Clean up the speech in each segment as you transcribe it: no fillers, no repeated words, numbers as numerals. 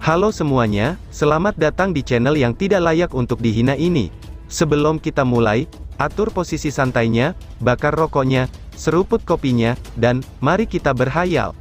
Halo semuanya, selamat datang di channel yang tidak layak untuk dihina ini. Sebelum kita mulai, atur posisi santainya, bakar rokoknya, seruput kopinya, dan mari kita berhayal.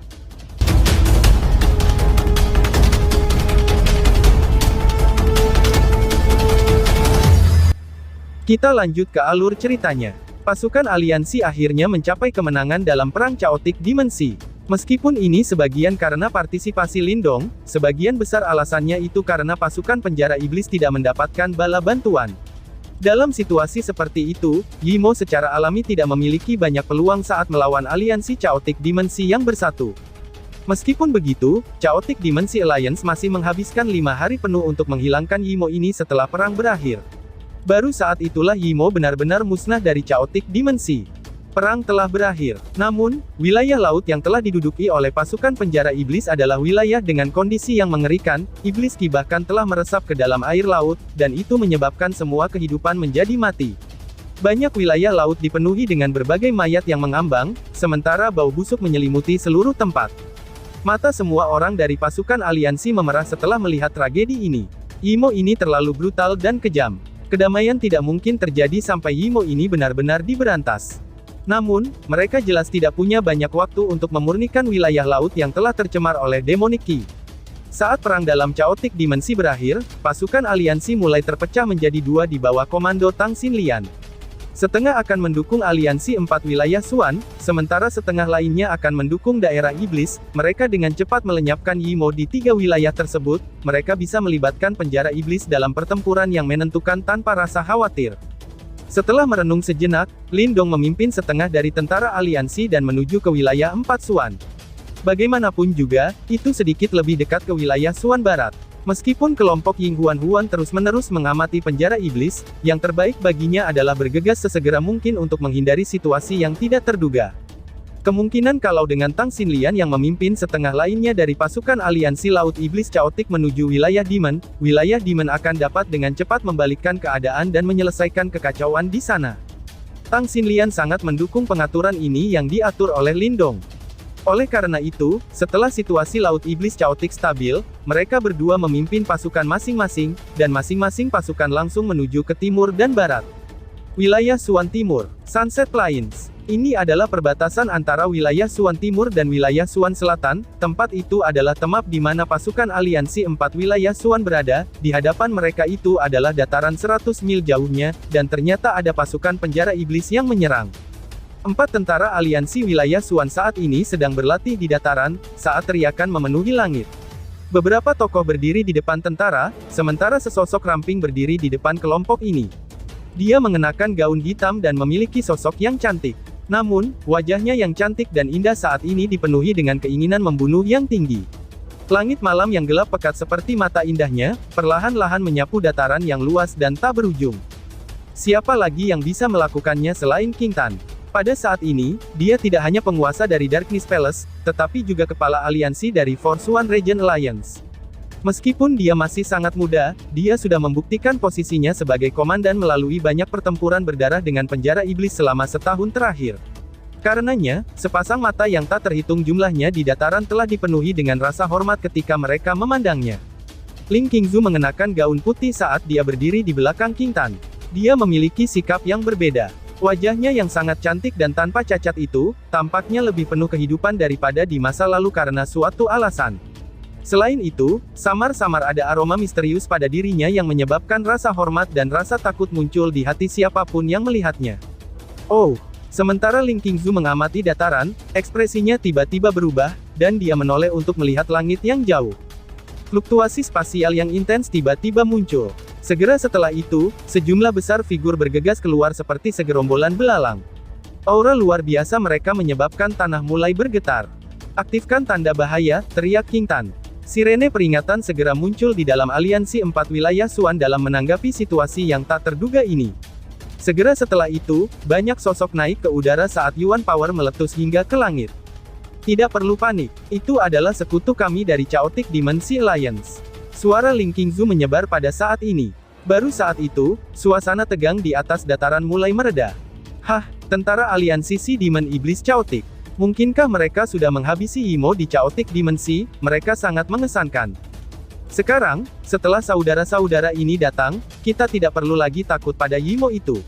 Kita lanjut ke alur ceritanya. Pasukan aliansi akhirnya mencapai kemenangan dalam perang Chaotic Dimensi. Meskipun ini sebagian karena partisipasi Lindong, sebagian besar alasannya itu karena pasukan penjara iblis tidak mendapatkan bala bantuan. Dalam situasi seperti itu, Yimo secara alami tidak memiliki banyak peluang saat melawan aliansi Chaotic Dimensi yang bersatu. Meskipun begitu, Chaotic Dimensi Alliance masih menghabiskan 5 hari penuh untuk menghilangkan Yimo ini setelah perang berakhir. Baru saat itulah Yimo benar-benar musnah dari Chaotic Dimensi. Perang telah berakhir. Namun, wilayah laut yang telah diduduki oleh pasukan penjara iblis adalah wilayah dengan kondisi yang mengerikan. Iblis Ki bahkan telah meresap ke dalam air laut, dan itu menyebabkan semua kehidupan menjadi mati. Banyak wilayah laut dipenuhi dengan berbagai mayat yang mengambang, sementara bau busuk menyelimuti seluruh tempat. Mata semua orang dari pasukan aliansi memerah setelah melihat tragedi ini. Yimo ini terlalu brutal dan kejam. Kedamaian tidak mungkin terjadi sampai Yimo ini benar-benar diberantas. Namun, mereka jelas tidak punya banyak waktu untuk memurnikan wilayah laut yang telah tercemar oleh Demonic Ki. Saat perang dalam Chaotic Dimensi berakhir, pasukan aliansi mulai terpecah menjadi dua di bawah komando Tang Xinlian. Setengah akan mendukung aliansi 4 wilayah Xuan, sementara setengah lainnya akan mendukung daerah iblis. Mereka dengan cepat melenyapkan Yimo di 3 wilayah tersebut. Mereka bisa melibatkan penjara iblis dalam pertempuran yang menentukan tanpa rasa khawatir. Setelah merenung sejenak, Lindong memimpin setengah dari tentara aliansi dan menuju ke wilayah 4 Xuan. Bagaimanapun juga, itu sedikit lebih dekat ke wilayah Xuan Barat. Meskipun kelompok Ying Huan terus-menerus mengamati penjara iblis, yang terbaik baginya adalah bergegas sesegera mungkin untuk menghindari situasi yang tidak terduga. Kemungkinan kalau dengan Tang Xinlian yang memimpin setengah lainnya dari pasukan aliansi Laut Iblis Chaotic menuju wilayah Demon akan dapat dengan cepat membalikkan keadaan dan menyelesaikan kekacauan di sana. Tang Xinlian sangat mendukung pengaturan ini yang diatur oleh Lindong. Oleh karena itu, setelah situasi Laut Iblis Chaotic stabil, mereka berdua memimpin pasukan masing-masing, dan masing-masing pasukan langsung menuju ke timur dan barat. Wilayah Xuan Timur, Sunset Plains. Ini adalah perbatasan antara wilayah Xuan Timur dan wilayah Xuan Selatan. Tempat itu adalah tempat di mana pasukan aliansi 4 wilayah Xuan berada. Di hadapan mereka itu adalah dataran 100 mil jauhnya, dan ternyata ada pasukan penjara iblis yang menyerang. 4 tentara aliansi wilayah Xuan saat ini sedang berlatih di dataran, saat teriakan memenuhi langit. Beberapa tokoh berdiri di depan tentara, sementara sesosok ramping berdiri di depan kelompok ini. Dia mengenakan gaun hitam dan memiliki sosok yang cantik. Namun, wajahnya yang cantik dan indah saat ini dipenuhi dengan keinginan membunuh yang tinggi. Langit malam yang gelap pekat seperti mata indahnya, perlahan-lahan menyapu dataran yang luas dan tak berujung. Siapa lagi yang bisa melakukannya selain King Tan? Pada saat ini, dia tidak hanya penguasa dari Darkness Palace, tetapi juga kepala aliansi dari Force One Region Alliance. Meskipun dia masih sangat muda, dia sudah membuktikan posisinya sebagai komandan melalui banyak pertempuran berdarah dengan penjara iblis selama setahun terakhir. Karenanya, sepasang mata yang tak terhitung jumlahnya di dataran telah dipenuhi dengan rasa hormat ketika mereka memandangnya. Ling Qingzu mengenakan gaun putih saat dia berdiri di belakang King Tan. Dia memiliki sikap yang berbeda. Wajahnya yang sangat cantik dan tanpa cacat itu, tampaknya lebih penuh kehidupan daripada di masa lalu karena suatu alasan. Selain itu, samar-samar ada aroma misterius pada dirinya yang menyebabkan rasa hormat dan rasa takut muncul di hati siapapun yang melihatnya. Oh! Sementara Ling Qingzu mengamati dataran, ekspresinya tiba-tiba berubah, dan dia menoleh untuk melihat langit yang jauh. Fluktuasi spasial yang intens tiba-tiba muncul. Segera setelah itu, sejumlah besar figur bergegas keluar seperti segerombolan belalang. Aura luar biasa mereka menyebabkan tanah mulai bergetar. Aktifkan tanda bahaya, teriak King Tan. Sirene peringatan segera muncul di dalam aliansi 4 wilayah Xuan dalam menanggapi situasi yang tak terduga ini. Segera setelah itu, banyak sosok naik ke udara saat Yuan Power meletus hingga ke langit. Tidak perlu panik, itu adalah sekutu kami dari Chaotic Dimensi Alliance. Suara Ling Qingzu menyebar pada saat ini. Baru saat itu, suasana tegang di atas dataran mulai mereda. Hah, tentara aliansi si Demon Iblis Chaotic. Mungkinkah mereka sudah menghabisi Yimo di Chaotic Dimensi? Mereka sangat mengesankan. Sekarang, setelah saudara-saudara ini datang, kita tidak perlu lagi takut pada Yimo itu.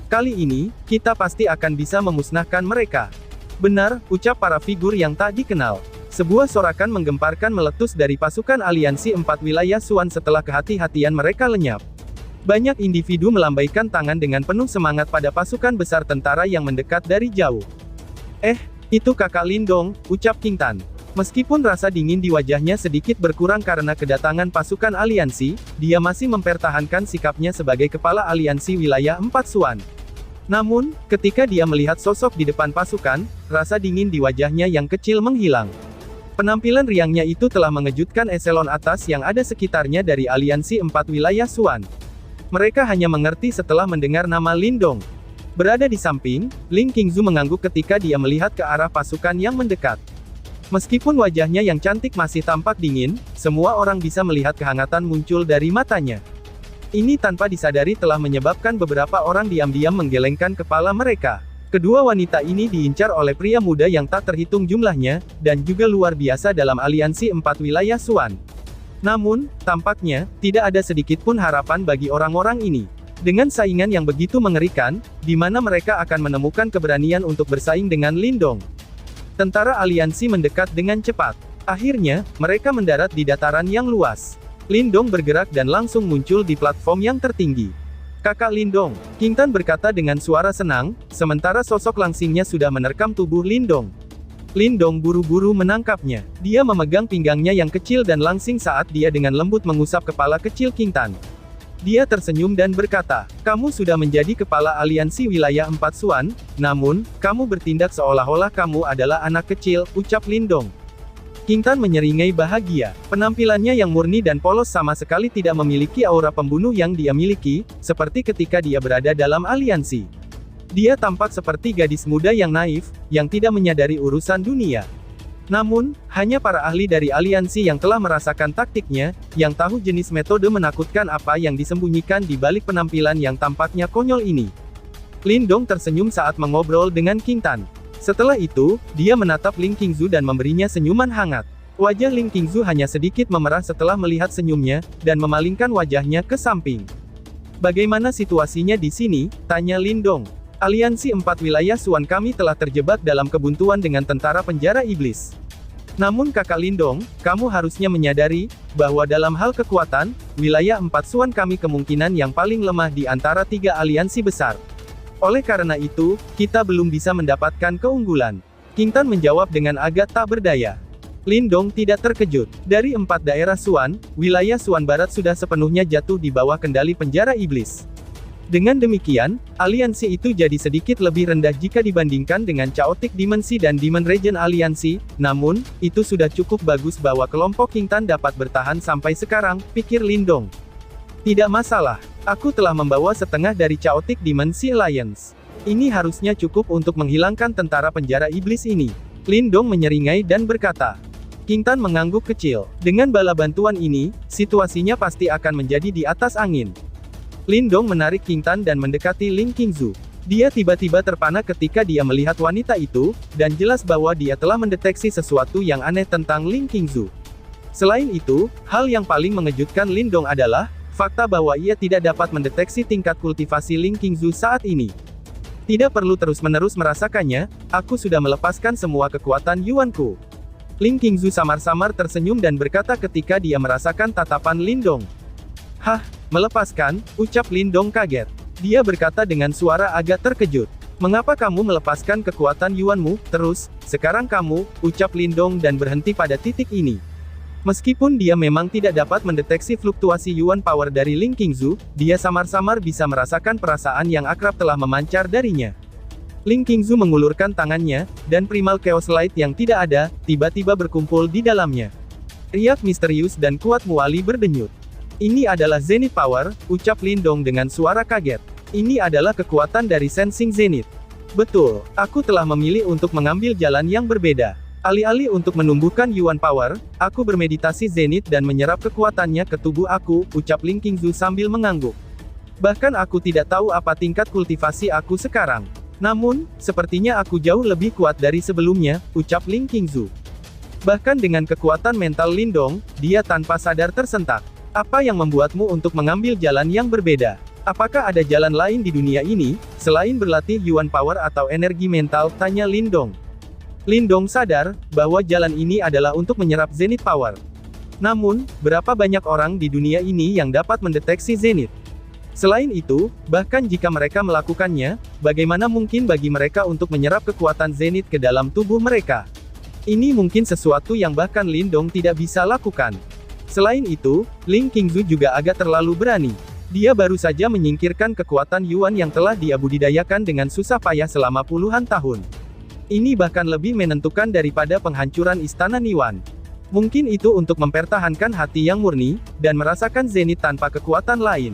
Kali ini, kita pasti akan bisa memusnahkan mereka. Benar, ucap para figur yang tak dikenal. Sebuah sorakan menggemparkan meletus dari pasukan aliansi 4 wilayah Suan setelah kehati-hatian mereka lenyap. Banyak individu melambaikan tangan dengan penuh semangat pada pasukan besar tentara yang mendekat dari jauh. Itu kakak Lindong, ucap King Tan. Meskipun rasa dingin di wajahnya sedikit berkurang karena kedatangan pasukan aliansi, dia masih mempertahankan sikapnya sebagai kepala aliansi wilayah 4 Suan. Namun, ketika dia melihat sosok di depan pasukan, rasa dingin di wajahnya yang kecil menghilang. Penampilan riangnya itu telah mengejutkan eselon atas yang ada sekitarnya dari aliansi 4 wilayah Suan. Mereka hanya mengerti setelah mendengar nama Lindong. Berada di samping, Ling Qingzu mengangguk ketika dia melihat ke arah pasukan yang mendekat. Meskipun wajahnya yang cantik masih tampak dingin, semua orang bisa melihat kehangatan muncul dari matanya. Ini tanpa disadari telah menyebabkan beberapa orang diam-diam menggelengkan kepala mereka. Kedua wanita ini diincar oleh pria muda yang tak terhitung jumlahnya, dan juga luar biasa dalam aliansi 4 wilayah Suan. Namun, tampaknya, tidak ada sedikit pun harapan bagi orang-orang ini. Dengan saingan yang begitu mengerikan, di mana mereka akan menemukan keberanian untuk bersaing dengan Lindong. Tentara aliansi mendekat dengan cepat. Akhirnya, mereka mendarat di dataran yang luas. Lindong bergerak dan langsung muncul di platform yang tertinggi. Kakak Lindong, King Tan berkata dengan suara senang, sementara sosok langsingnya sudah menerkam tubuh Lindong. Lindong buru-buru menangkapnya. Dia memegang pinggangnya yang kecil dan langsing saat dia dengan lembut mengusap kepala kecil King Tan. Dia tersenyum dan berkata, kamu sudah menjadi kepala aliansi wilayah 4 Suan, namun, kamu bertindak seolah-olah kamu adalah anak kecil, ucap Lindong. King Tan menyeringai bahagia. Penampilannya yang murni dan polos sama sekali tidak memiliki aura pembunuh yang dia miliki, seperti ketika dia berada dalam aliansi. Dia tampak seperti gadis muda yang naif, yang tidak menyadari urusan dunia. Namun, hanya para ahli dari aliansi yang telah merasakan taktiknya, yang tahu jenis metode menakutkan apa yang disembunyikan di balik penampilan yang tampaknya konyol ini. Lindong tersenyum saat mengobrol dengan King Tan. Setelah itu, dia menatap Ling Qingzu dan memberinya senyuman hangat. Wajah Ling Qingzu hanya sedikit memerah setelah melihat senyumnya, dan memalingkan wajahnya ke samping. Bagaimana situasinya di sini? Tanya Lindong. Aliansi 4 wilayah Suan kami telah terjebak dalam kebuntuan dengan tentara penjara iblis. Namun kakak Lindong, kamu harusnya menyadari, bahwa dalam hal kekuatan, wilayah 4 Suan kami kemungkinan yang paling lemah di antara 3 aliansi besar. Oleh karena itu, kita belum bisa mendapatkan keunggulan. King Tan menjawab dengan agak tak berdaya. Lindong tidak terkejut. Dari 4 daerah Suan, wilayah Suan Barat sudah sepenuhnya jatuh di bawah kendali penjara iblis. Dengan demikian, aliansi itu jadi sedikit lebih rendah jika dibandingkan dengan Chaotic Dimensi dan Demon Region aliansi, namun, itu sudah cukup bagus bahwa kelompok King Tan dapat bertahan sampai sekarang, pikir Lindong. Tidak masalah, aku telah membawa setengah dari Chaotic Dimensi Alliance. Ini harusnya cukup untuk menghilangkan tentara penjara iblis ini. Lindong menyeringai dan berkata. King Tan mengangguk kecil. Dengan bala bantuan ini, situasinya pasti akan menjadi di atas angin. Lindong menarik King Tan dan mendekati Ling Qingzu. Dia tiba-tiba terpana ketika dia melihat wanita itu, dan jelas bahwa dia telah mendeteksi sesuatu yang aneh tentang Ling Qingzu. Selain itu, hal yang paling mengejutkan Lindong adalah, fakta bahwa ia tidak dapat mendeteksi tingkat kultivasi Ling Qingzu saat ini. Tidak perlu terus-menerus merasakannya, aku sudah melepaskan semua kekuatan Yuanku. Ling Qingzu samar-samar tersenyum dan berkata ketika dia merasakan tatapan Lindong. Hah, melepaskan, ucap Lindong kaget. Dia berkata dengan suara agak terkejut. Mengapa kamu melepaskan kekuatan Yuanmu, terus, sekarang kamu, ucap Lindong dan berhenti pada titik ini. Meskipun dia memang tidak dapat mendeteksi fluktuasi Yuan power dari Ling Qingzu, dia samar-samar bisa merasakan perasaan yang akrab telah memancar darinya. Ling Qingzu mengulurkan tangannya, dan Primal Chaos Light yang tidak ada, tiba-tiba berkumpul di dalamnya. Riak misterius dan kuat Muali berdenyut. Ini adalah Zenith Power, ucap Lindong dengan suara kaget. Ini adalah kekuatan dari Sensing Zenith. Betul, aku telah memilih untuk mengambil jalan yang berbeda. Alih-alih untuk menumbuhkan Yuan Power, aku bermeditasi Zenith dan menyerap kekuatannya ke tubuh aku, ucap Ling Qingzu sambil mengangguk. Bahkan aku tidak tahu apa tingkat kultivasi aku sekarang. Namun, sepertinya aku jauh lebih kuat dari sebelumnya, ucap Ling Qingzu. Bahkan dengan kekuatan mental Lindong, dia tanpa sadar tersentak. Apa yang membuatmu untuk mengambil jalan yang berbeda? Apakah ada jalan lain di dunia ini, selain berlatih Yuan Power atau energi mental? Tanya Lindong. Lindong sadar, bahwa jalan ini adalah untuk menyerap Zenith Power. Namun, berapa banyak orang di dunia ini yang dapat mendeteksi Zenith? Selain itu, bahkan jika mereka melakukannya, bagaimana mungkin bagi mereka untuk menyerap kekuatan Zenith ke dalam tubuh mereka? Ini mungkin sesuatu yang bahkan Lindong tidak bisa lakukan. Selain itu, Ling Qingzu juga agak terlalu berani. Dia baru saja menyingkirkan kekuatan Yuan yang telah dia budidayakan dengan susah payah selama puluhan tahun. Ini bahkan lebih menentukan daripada penghancuran Istana Niwan. Mungkin itu untuk mempertahankan hati yang murni, dan merasakan Zenith tanpa kekuatan lain.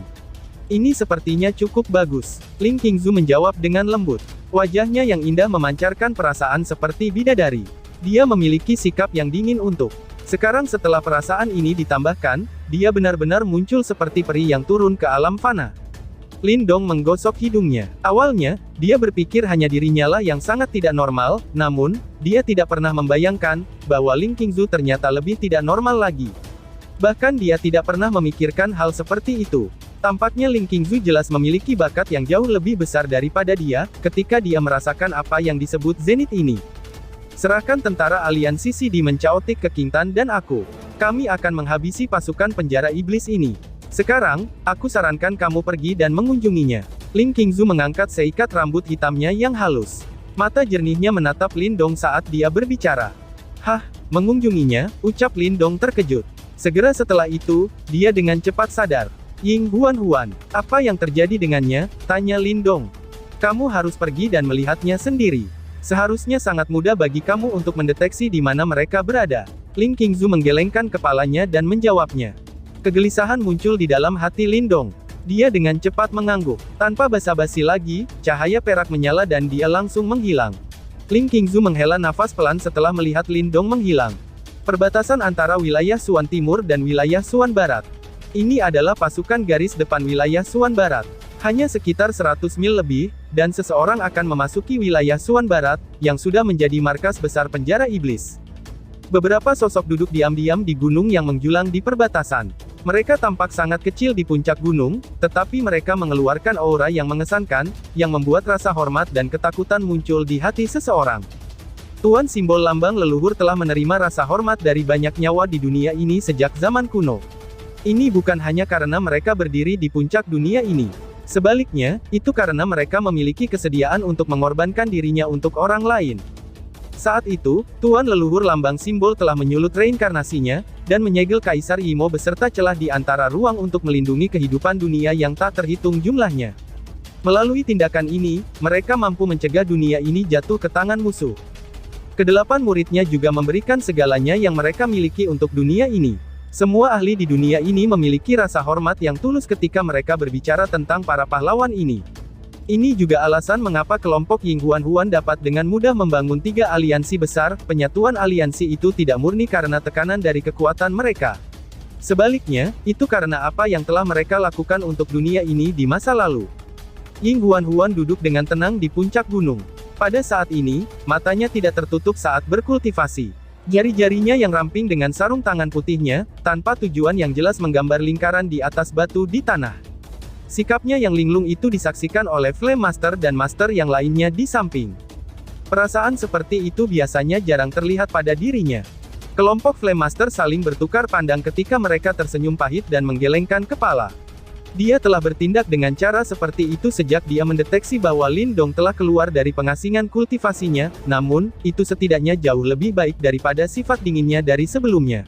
Ini sepertinya cukup bagus. Ling Qingzu menjawab dengan lembut. Wajahnya yang indah memancarkan perasaan seperti bidadari. Dia memiliki sikap yang dingin untuk. Sekarang setelah perasaan ini ditambahkan, dia benar-benar muncul seperti peri yang turun ke alam fana. Lindong menggosok hidungnya. Awalnya, dia berpikir hanya dirinya lah yang sangat tidak normal, namun, dia tidak pernah membayangkan, bahwa Ling Qingzu ternyata lebih tidak normal lagi. Bahkan dia tidak pernah memikirkan hal seperti itu. Tampaknya Ling Qingzu jelas memiliki bakat yang jauh lebih besar daripada dia, ketika dia merasakan apa yang disebut Zenith ini. Serahkan tentara aliansi CD Mencaotik ke King Tan dan aku. Kami akan menghabisi pasukan penjara iblis ini. Sekarang, aku sarankan kamu pergi dan mengunjunginya. Ling Qingzu mengangkat seikat rambut hitamnya yang halus. Mata jernihnya menatap Lindong saat dia berbicara. Hah, mengunjunginya, ucap Lindong terkejut. Segera setelah itu, dia dengan cepat sadar. Ying Huan, apa yang terjadi dengannya? Tanya Lindong. Kamu harus pergi dan melihatnya sendiri. Seharusnya sangat mudah bagi kamu untuk mendeteksi di mana mereka berada. Ling Qingzu menggelengkan kepalanya dan menjawabnya. Kegelisahan muncul di dalam hati Lindong. Dia dengan cepat mengangguk. Tanpa basa-basi lagi, cahaya perak menyala dan dia langsung menghilang. Ling Qingzu menghela nafas pelan setelah melihat Lindong menghilang. Perbatasan antara wilayah Suan Timur dan wilayah Suan Barat. Ini adalah pasukan garis depan wilayah Suan Barat. Hanya sekitar 100 mil lebih, dan seseorang akan memasuki wilayah Suan Barat, yang sudah menjadi markas besar penjara iblis. Beberapa sosok duduk diam-diam di gunung yang menjulang di perbatasan. Mereka tampak sangat kecil di puncak gunung, tetapi mereka mengeluarkan aura yang mengesankan, yang membuat rasa hormat dan ketakutan muncul di hati seseorang. Tuan simbol lambang leluhur telah menerima rasa hormat dari banyak nyawa di dunia ini sejak zaman kuno. Ini bukan hanya karena mereka berdiri di puncak dunia ini. Sebaliknya, itu karena mereka memiliki kesediaan untuk mengorbankan dirinya untuk orang lain. Saat itu, Tuan leluhur lambang simbol telah menyulut reinkarnasinya, dan menyegel Kaisar Yimo beserta celah di antara ruang untuk melindungi kehidupan dunia yang tak terhitung jumlahnya. Melalui tindakan ini, mereka mampu mencegah dunia ini jatuh ke tangan musuh. Kedelapan muridnya juga memberikan segalanya yang mereka miliki untuk dunia ini. Semua ahli di dunia ini memiliki rasa hormat yang tulus ketika mereka berbicara tentang para pahlawan ini. Ini juga alasan mengapa kelompok Ying Huan dapat dengan mudah membangun 3 aliansi besar. Penyatuan aliansi itu tidak murni karena tekanan dari kekuatan mereka. Sebaliknya, itu karena apa yang telah mereka lakukan untuk dunia ini di masa lalu. Ying Huan duduk dengan tenang di puncak gunung. Pada saat ini, matanya tidak tertutup saat berkultivasi. Jari-jarinya yang ramping dengan sarung tangan putihnya, tanpa tujuan yang jelas menggambar lingkaran di atas batu di tanah. Sikapnya yang linglung itu disaksikan oleh Flame Master dan Master yang lainnya di samping. Perasaan seperti itu biasanya jarang terlihat pada dirinya. Kelompok Flame Master saling bertukar pandang ketika mereka tersenyum pahit dan menggelengkan kepala. Dia telah bertindak dengan cara seperti itu sejak dia mendeteksi bahwa Lindong telah keluar dari pengasingan kultivasinya, namun, itu setidaknya jauh lebih baik daripada sifat dinginnya dari sebelumnya.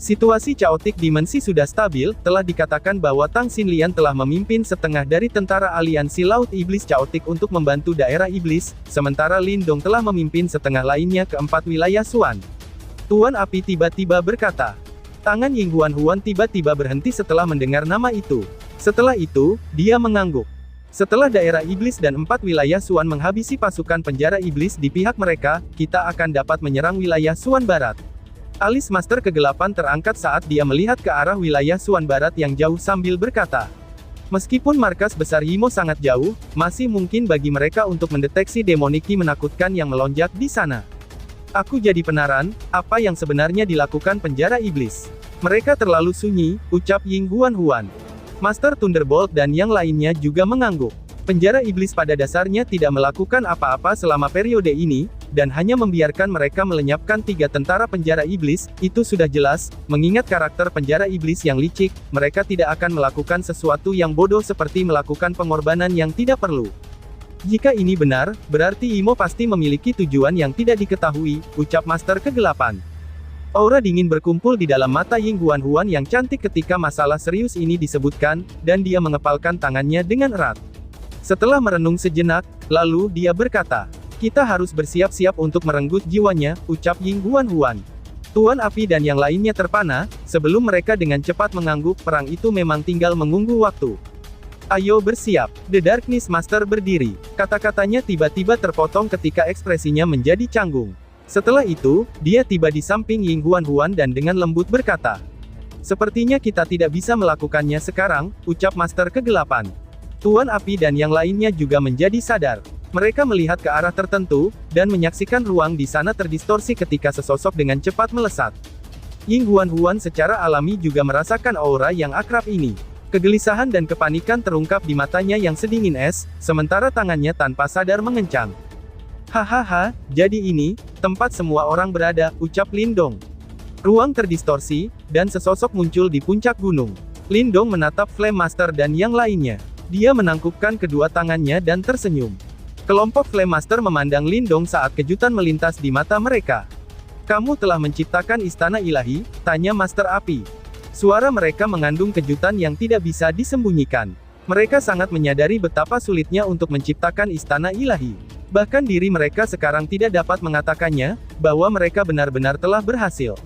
Situasi Chaotic Dimensi sudah stabil, telah dikatakan bahwa Tang Xinlian telah memimpin setengah dari tentara aliansi Laut Iblis Chaotic untuk membantu daerah iblis, sementara Lindong telah memimpin setengah lainnya ke 4 wilayah Suan. Tuan Api tiba-tiba berkata. Tangan Ying Huan tiba-tiba berhenti setelah mendengar nama itu. Setelah itu, dia mengangguk. Setelah daerah iblis dan 4 wilayah Suan menghabisi pasukan penjara iblis di pihak mereka, kita akan dapat menyerang wilayah Suan Barat. Alis Master Kegelapan terangkat saat dia melihat ke arah wilayah Suan Barat yang jauh sambil berkata. Meskipun markas besar Yimo sangat jauh, masih mungkin bagi mereka untuk mendeteksi demoniki menakutkan yang melonjak di sana. Aku jadi penasaran, apa yang sebenarnya dilakukan penjara iblis. Mereka terlalu sunyi, ucap Ying Huan. Master Thunderbolt dan yang lainnya juga mengangguk. Penjara iblis pada dasarnya tidak melakukan apa-apa selama periode ini, dan hanya membiarkan mereka melenyapkan 3 tentara penjara iblis. Itu sudah jelas, mengingat karakter penjara iblis yang licik, mereka tidak akan melakukan sesuatu yang bodoh seperti melakukan pengorbanan yang tidak perlu. Jika ini benar, berarti Imo pasti memiliki tujuan yang tidak diketahui, ucap Master Kegelapan. Aura dingin berkumpul di dalam mata Ying Huan yang cantik ketika masalah serius ini disebutkan, dan dia mengepalkan tangannya dengan erat. Setelah merenung sejenak, lalu dia berkata, "Kita harus bersiap-siap untuk merenggut jiwanya," ucap Ying Huan. Tuan Api dan yang lainnya terpana, sebelum mereka dengan cepat mengangguk, perang itu memang tinggal menunggu waktu. "Ayo bersiap." The Darkness Master berdiri. Kata-katanya tiba-tiba terpotong ketika ekspresinya menjadi canggung. Setelah itu, dia tiba di samping Ying Huan dan dengan lembut berkata, "Sepertinya kita tidak bisa melakukannya sekarang," ucap Master Kegelapan. Tuan Api dan yang lainnya juga menjadi sadar. Mereka melihat ke arah tertentu, dan menyaksikan ruang di sana terdistorsi ketika sesosok dengan cepat melesat. Ying Huan secara alami juga merasakan aura yang akrab ini. Kegelisahan dan kepanikan terungkap di matanya yang sedingin es, sementara tangannya tanpa sadar mengencang. "Hahaha, jadi ini, tempat semua orang berada," ucap Lindong. Ruang terdistorsi, dan sesosok muncul di puncak gunung. Lindong menatap Flame Master dan yang lainnya. Dia menangkupkan kedua tangannya dan tersenyum. Kelompok Flame Master memandang Lindong saat kejutan melintas di mata mereka. "Kamu telah menciptakan istana ilahi?" tanya Master Api. Suara mereka mengandung kejutan yang tidak bisa disembunyikan. Mereka sangat menyadari betapa sulitnya untuk menciptakan istana ilahi. Bahkan diri mereka sekarang tidak dapat mengatakannya, bahwa mereka benar-benar telah berhasil.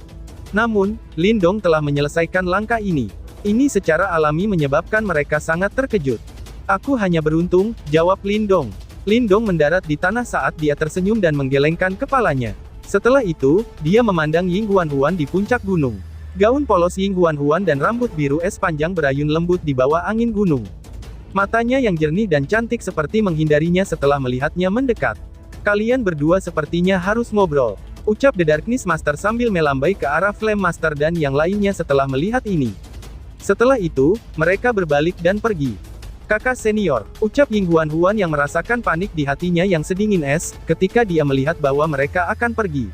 Namun, Lindong telah menyelesaikan langkah ini. Ini secara alami menyebabkan mereka sangat terkejut. "Aku hanya beruntung," jawab Lindong. Lindong mendarat di tanah saat dia tersenyum dan menggelengkan kepalanya. Setelah itu, dia memandang Ying Huan di puncak gunung. Gaun polos Ying Huan dan rambut biru es panjang berayun lembut di bawah angin gunung. Matanya yang jernih dan cantik seperti menghindarinya setelah melihatnya mendekat. "Kalian berdua sepertinya harus ngobrol," ucap The Darkness Master sambil melambai ke arah Flame Master dan yang lainnya setelah melihat ini. Setelah itu, mereka berbalik dan pergi. "Kakak senior," ucap Ying Huan yang merasakan panik di hatinya yang sedingin es, ketika dia melihat bahwa mereka akan pergi.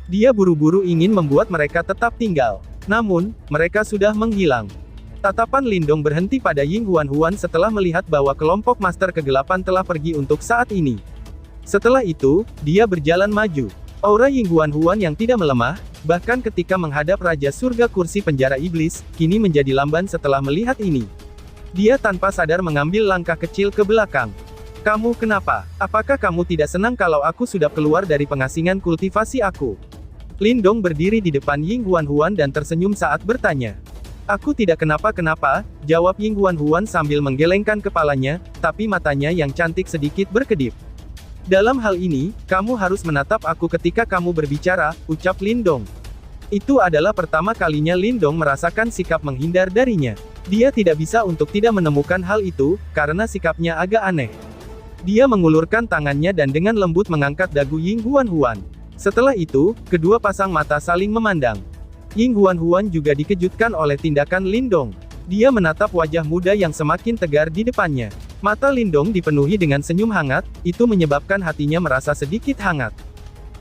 Dia buru-buru ingin membuat mereka tetap tinggal. Namun, mereka sudah menghilang. Tatapan Lindong berhenti pada Ying Huan setelah melihat bahwa kelompok Master Kegelapan telah pergi untuk saat ini. Setelah itu, dia berjalan maju. Aura Ying Huan yang tidak melemah, bahkan ketika menghadap Raja Surga Kursi Penjara Iblis, kini menjadi lamban setelah melihat ini. Dia tanpa sadar mengambil langkah kecil ke belakang. "Kamu kenapa? Apakah kamu tidak senang kalau aku sudah keluar dari pengasingan kultivasi aku?" Lindong berdiri di depan Ying Huan dan tersenyum saat bertanya. "Aku tidak kenapa-kenapa," jawab Ying Huan sambil menggelengkan kepalanya, tapi matanya yang cantik sedikit berkedip. "Dalam hal ini, kamu harus menatap aku ketika kamu berbicara," ucap Lindong. Itu adalah pertama kalinya Lindong merasakan sikap menghindar darinya. Dia tidak bisa untuk tidak menemukan hal itu, karena sikapnya agak aneh. Dia mengulurkan tangannya dan dengan lembut mengangkat dagu Ying Huan. Setelah itu, kedua pasang mata saling memandang. Ying Huan juga dikejutkan oleh tindakan Lindong. Dia menatap wajah muda yang semakin tegar di depannya. Mata Lindong dipenuhi dengan senyum hangat, itu menyebabkan hatinya merasa sedikit hangat.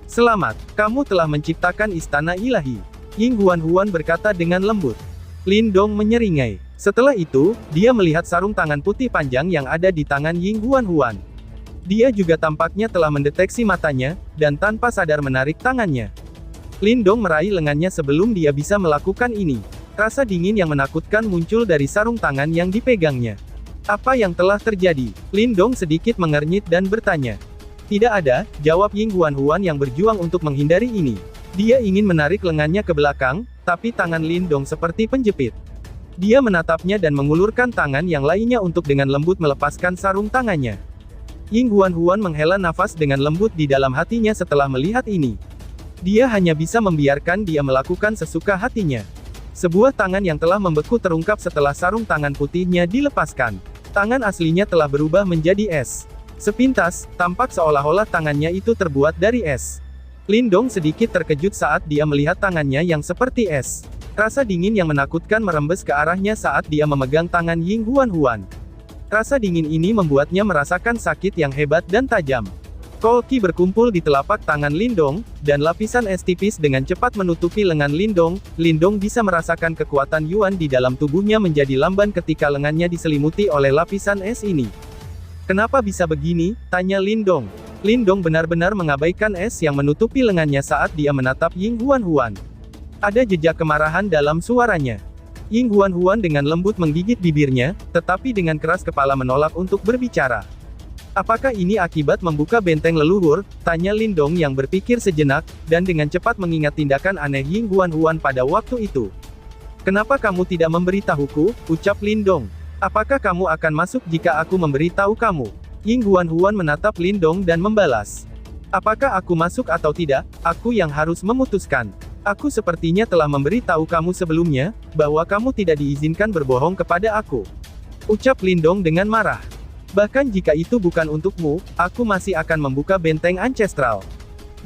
"Selamat, kamu telah menciptakan istana ilahi," Ying Huan berkata dengan lembut. Lindong menyeringai. Setelah itu, dia melihat sarung tangan putih panjang yang ada di tangan Ying Huan. Dia juga tampaknya telah mendeteksi matanya, dan tanpa sadar menarik tangannya. Lindong meraih lengannya sebelum dia bisa melakukan ini. Rasa dingin yang menakutkan muncul dari sarung tangan yang dipegangnya. "Apa yang telah terjadi?" Lindong sedikit mengernyit dan bertanya. "Tidak ada," jawab Ying Huan yang berjuang untuk menghindari ini. Dia ingin menarik lengannya ke belakang, tapi tangan Lindong seperti penjepit. Dia menatapnya dan mengulurkan tangan yang lainnya untuk dengan lembut melepaskan sarung tangannya. Ying Huan menghela nafas dengan lembut di dalam hatinya setelah melihat ini. Dia hanya bisa membiarkan dia melakukan sesuka hatinya. Sebuah tangan yang telah membeku terungkap setelah sarung tangan putihnya dilepaskan. Tangan aslinya telah berubah menjadi es. Sepintas, tampak seolah-olah tangannya itu terbuat dari es. Lindong sedikit terkejut saat dia melihat tangannya yang seperti es. Rasa dingin yang menakutkan merembes ke arahnya saat dia memegang tangan Ying Huan. Rasa dingin ini membuatnya merasakan sakit yang hebat dan tajam. Cold Qi berkumpul di telapak tangan Lindong, dan lapisan es tipis dengan cepat menutupi lengan Lindong. Lindong bisa merasakan kekuatan Yuan di dalam tubuhnya menjadi lamban ketika lengannya diselimuti oleh lapisan es ini. "Kenapa bisa begini?" tanya Lindong. Lindong benar-benar mengabaikan es yang menutupi lengannya saat dia menatap Ying Huan. Ada jejak kemarahan dalam suaranya. Ying Huan dengan lembut menggigit bibirnya, tetapi dengan keras kepala menolak untuk berbicara. "Apakah ini akibat membuka benteng leluhur?" tanya Lindong yang berpikir sejenak, dan dengan cepat mengingat tindakan aneh Ying Huan pada waktu itu. "Kenapa kamu tidak memberitahuku?" ucap Lindong. "Apakah kamu akan masuk jika aku memberitahu kamu?" Ying Huan menatap Lindong dan membalas. "Apakah aku masuk atau tidak, aku yang harus memutuskan. Aku sepertinya telah memberitahu kamu sebelumnya, bahwa kamu tidak diizinkan berbohong kepada aku," ucap Lindong dengan marah. "Bahkan jika itu bukan untukmu, aku masih akan membuka benteng ancestral.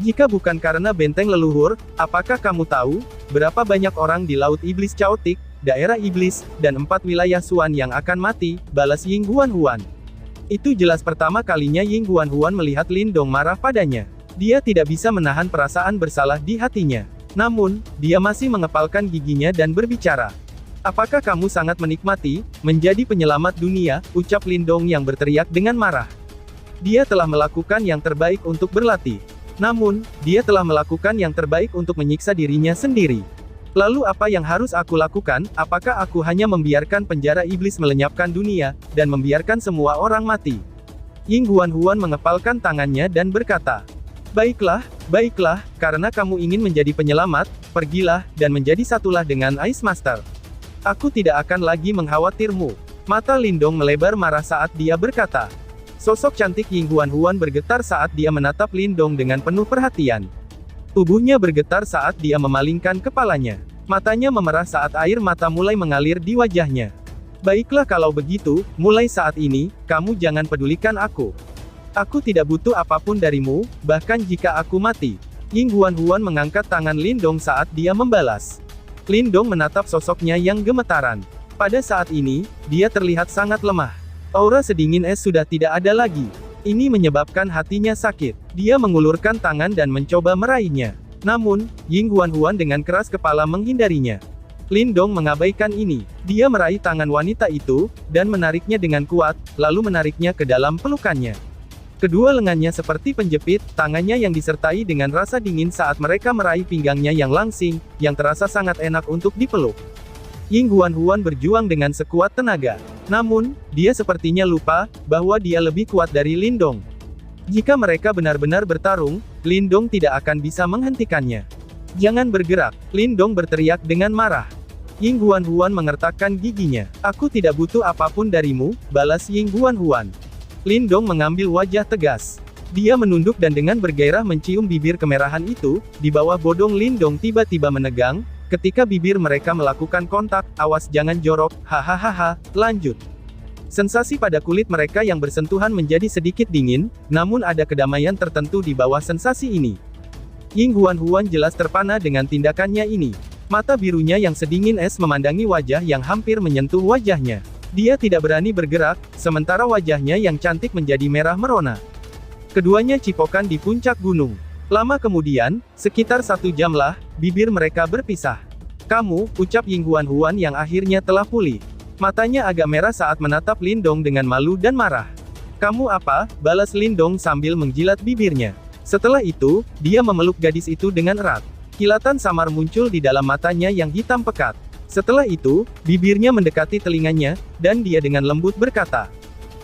Jika bukan karena benteng leluhur, apakah kamu tahu, berapa banyak orang di Laut Iblis Chaotic, daerah iblis, dan 4 wilayah Suan yang akan mati?" balas Ying Huan. Itu jelas pertama kalinya Ying Huan melihat Lindong marah padanya. Dia tidak bisa menahan perasaan bersalah di hatinya. Namun, dia masih mengepalkan giginya dan berbicara. "Apakah kamu sangat menikmati menjadi penyelamat dunia?" ucap Lindong yang berteriak dengan marah. Dia telah melakukan yang terbaik untuk berlatih. Namun, dia telah melakukan yang terbaik untuk menyiksa dirinya sendiri. "Lalu apa yang harus aku lakukan? Apakah aku hanya membiarkan penjara iblis melenyapkan dunia, dan membiarkan semua orang mati?" Ying Huan mengepalkan tangannya dan berkata, Baiklah, karena kamu ingin menjadi penyelamat, pergilah, dan menjadi satulah dengan Ice Master. Aku tidak akan lagi mengkhawatirmu." Mata Lindong melebar marah saat dia berkata. Sosok cantik Ying Huan bergetar saat dia menatap Lindong dengan penuh perhatian. Tubuhnya bergetar saat dia memalingkan kepalanya. Matanya memerah saat air mata mulai mengalir di wajahnya. "Baiklah kalau begitu, mulai saat ini, kamu jangan pedulikan aku. Aku tidak butuh apapun darimu, bahkan jika aku mati." Ying Huan mengangkat tangan Lindong saat dia membalas. Lindong menatap sosoknya yang gemetaran. Pada saat ini, dia terlihat sangat lemah. Aura sedingin es sudah tidak ada lagi. Ini menyebabkan hatinya sakit. Dia mengulurkan tangan dan mencoba meraihnya. Namun, Ying Huan dengan keras kepala menghindarinya. Lindong mengabaikan ini. Dia meraih tangan wanita itu, dan menariknya dengan kuat, lalu menariknya ke dalam pelukannya. Kedua lengannya seperti penjepit, tangannya yang disertai dengan rasa dingin saat mereka meraih pinggangnya yang langsing, yang terasa sangat enak untuk dipeluk. Ying Huan berjuang dengan sekuat tenaga. Namun, dia sepertinya lupa, bahwa dia lebih kuat dari Lindong. Jika mereka benar-benar bertarung, Lindong tidak akan bisa menghentikannya. "Jangan bergerak," Lindong berteriak dengan marah. Ying Huan mengertakkan giginya. "Aku tidak butuh apapun darimu," balas Ying Huan. Lindong mengambil wajah tegas. Dia menunduk dan dengan bergairah mencium bibir kemerahan itu, di bawah bodong Lindong tiba-tiba menegang. Ketika bibir mereka melakukan kontak, "Awas jangan jorok, hahaha, lanjut." Sensasi pada kulit mereka yang bersentuhan menjadi sedikit dingin, namun ada kedamaian tertentu di bawah sensasi ini. Ying Huan jelas terpana dengan tindakannya ini. Mata birunya yang sedingin es memandangi wajah yang hampir menyentuh wajahnya. Dia tidak berani bergerak, sementara wajahnya yang cantik menjadi merah merona. Keduanya cipokan di puncak gunung. Lama kemudian, sekitar 1 jamlah, bibir mereka berpisah. "Kamu," ucap Ying Huan yang akhirnya telah pulih. Matanya agak merah saat menatap Lindong dengan malu dan marah. "Kamu apa?" balas Lindong sambil menjilat bibirnya. Setelah itu, dia memeluk gadis itu dengan erat. Kilatan samar muncul di dalam matanya yang hitam pekat. Setelah itu, bibirnya mendekati telinganya, dan dia dengan lembut berkata,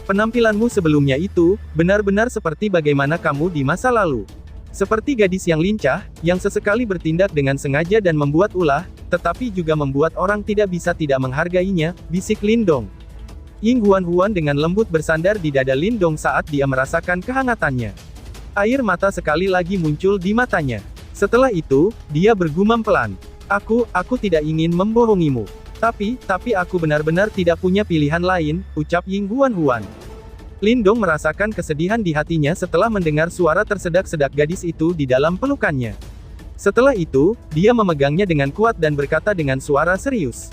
"Penampilanmu sebelumnya itu, benar-benar seperti bagaimana kamu di masa lalu. Seperti gadis yang lincah, yang sesekali bertindak dengan sengaja dan membuat ulah, tetapi juga membuat orang tidak bisa tidak menghargainya," bisik Lindong. Ying Huan dengan lembut bersandar di dada Lindong saat dia merasakan kehangatannya. Air mata sekali lagi muncul di matanya. Setelah itu, dia bergumam pelan. Aku tidak ingin membohongimu. Tapi aku benar-benar tidak punya pilihan lain," ucap Ying Huan. Lindong merasakan kesedihan di hatinya setelah mendengar suara tersedak-sedak gadis itu di dalam pelukannya. Setelah itu, dia memegangnya dengan kuat dan berkata dengan suara serius.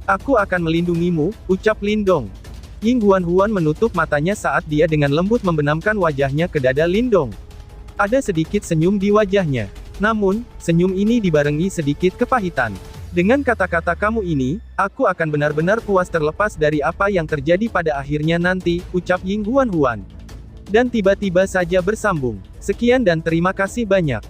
Aku akan melindungimu, ucap Lindong. Ying Huan menutup matanya saat dia dengan lembut membenamkan wajahnya ke dada Lindong. Ada sedikit senyum di wajahnya. Namun, senyum ini dibarengi sedikit kepahitan. Dengan kata-kata kamu ini, aku akan benar-benar puas terlepas dari apa yang terjadi pada akhirnya nanti, ucap Ying Huan. Dan tiba-tiba saja bersambung. Sekian dan terima kasih banyak.